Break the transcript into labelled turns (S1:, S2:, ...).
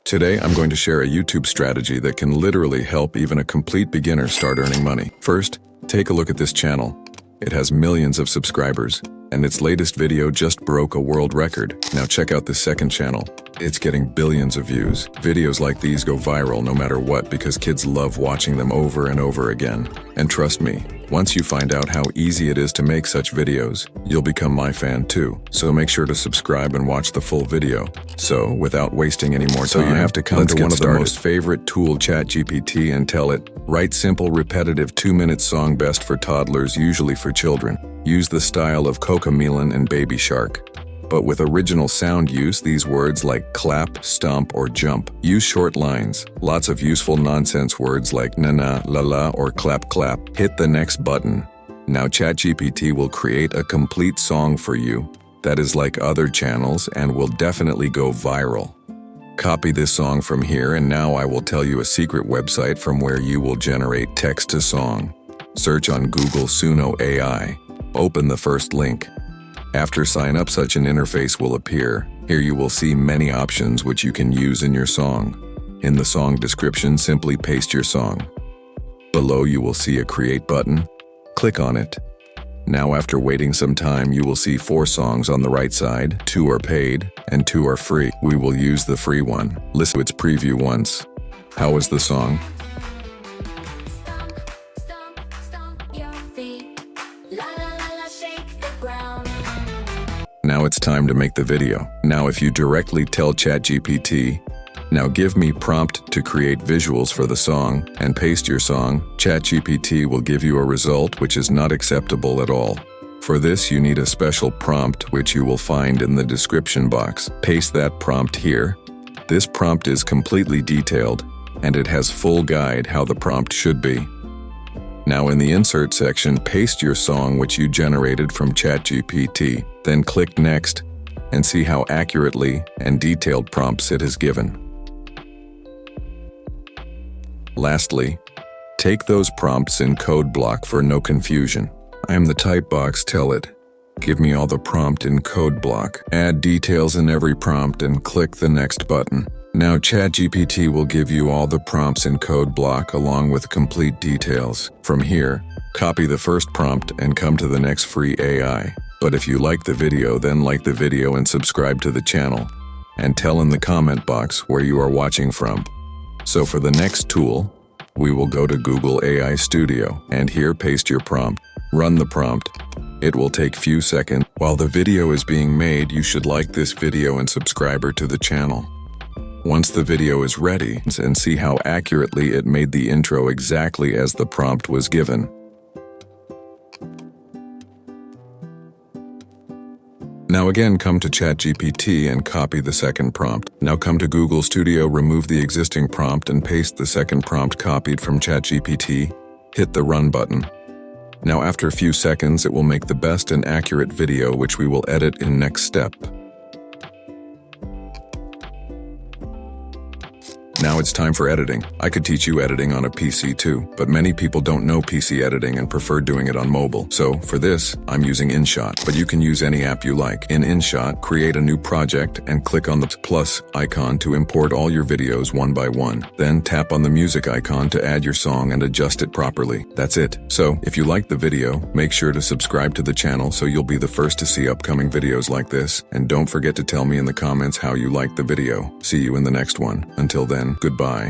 S1: Today, I'm going to share a YouTube strategy that can literally help even a complete beginner start earning money. First, take a look at this channel. It has millions of subscribers, and its latest video just broke a world record. Now check out this second channel. It's getting billions of views. Videos like these go viral no matter what because kids love watching them over and over again. And trust me, once you find out how easy it is to make such videos, you'll become my fan too. So make sure to subscribe and watch the full video. So, without wasting any more time, you have to come to one of the most favorite tool, ChatGPT, and tell it, write simple, repetitive 2-minute song best for toddlers, usually for children. Use the style of Cocomelon and Baby Shark. But with original sound use, these words like clap, stomp, or jump. Use short lines, lots of useful nonsense words like na-na, la-la, or clap-clap. Hit the next button. Now ChatGPT will create a complete song for you that is like other channels and will definitely go viral. Copy this song from here, and now I will tell you a secret website from where you will generate text to song. Search on Google Suno AI. Open the first link. After sign up, such an interface will appear. Here you will see many options which you can use in your song. In the song description, simply paste your song. Below you will see a create button. Click on it. Now after waiting some time, you will see 4 songs on the right side. 2 are paid and 2 are free. We will use the free one. Listen to its preview once. How is the song? Now it's time to make the video. Now if you directly tell ChatGPT, now give me prompt to create visuals for the song, and paste your song, ChatGPT will give you a result which is not acceptable at all. For this you need a special prompt which you will find in the description box. Paste that prompt here. This prompt is completely detailed, and it has full guide how the prompt should be. Now in the insert section, paste your song which you generated from ChatGPT. Then click next and see how accurately and detailed prompts it has given. Lastly, take those prompts in code block for no confusion. I am the type box, tell it, give me all the prompt in code block. Add details in every prompt and click the next button. Now ChatGPT will give you all the prompts in code block along with complete details. From here, copy the first prompt and come to the next free AI. But if you like the video, then like the video and subscribe to the channel. And tell in the comment box where you are watching from. So for the next tool, we will go to Google AI Studio, and here paste your prompt. Run the prompt. It will take few seconds. While the video is being made, you should like this video and subscribe to the channel. Once the video is ready, and see how accurately it made the intro exactly as the prompt was given. Now again, come to ChatGPT and copy the second prompt. Now come to Google Studio, remove the existing prompt and paste the second prompt copied from ChatGPT. Hit the run button. Now after a few seconds, it will make the best and accurate video which we will edit in next step. Now it's time for editing. I could teach you editing on a PC too, but many people don't know PC editing and prefer doing it on mobile. So for this, I'm using InShot, but you can use any app you like. In InShot, create a new project and click on the plus icon to import all your videos one by one. Then tap on the music icon to add your song and adjust it properly. That's it. So if you like the video, make sure to subscribe to the channel so you'll be the first to see upcoming videos like this. And don't forget to tell me in the comments how you liked the video. See you in the next one. Until then, goodbye.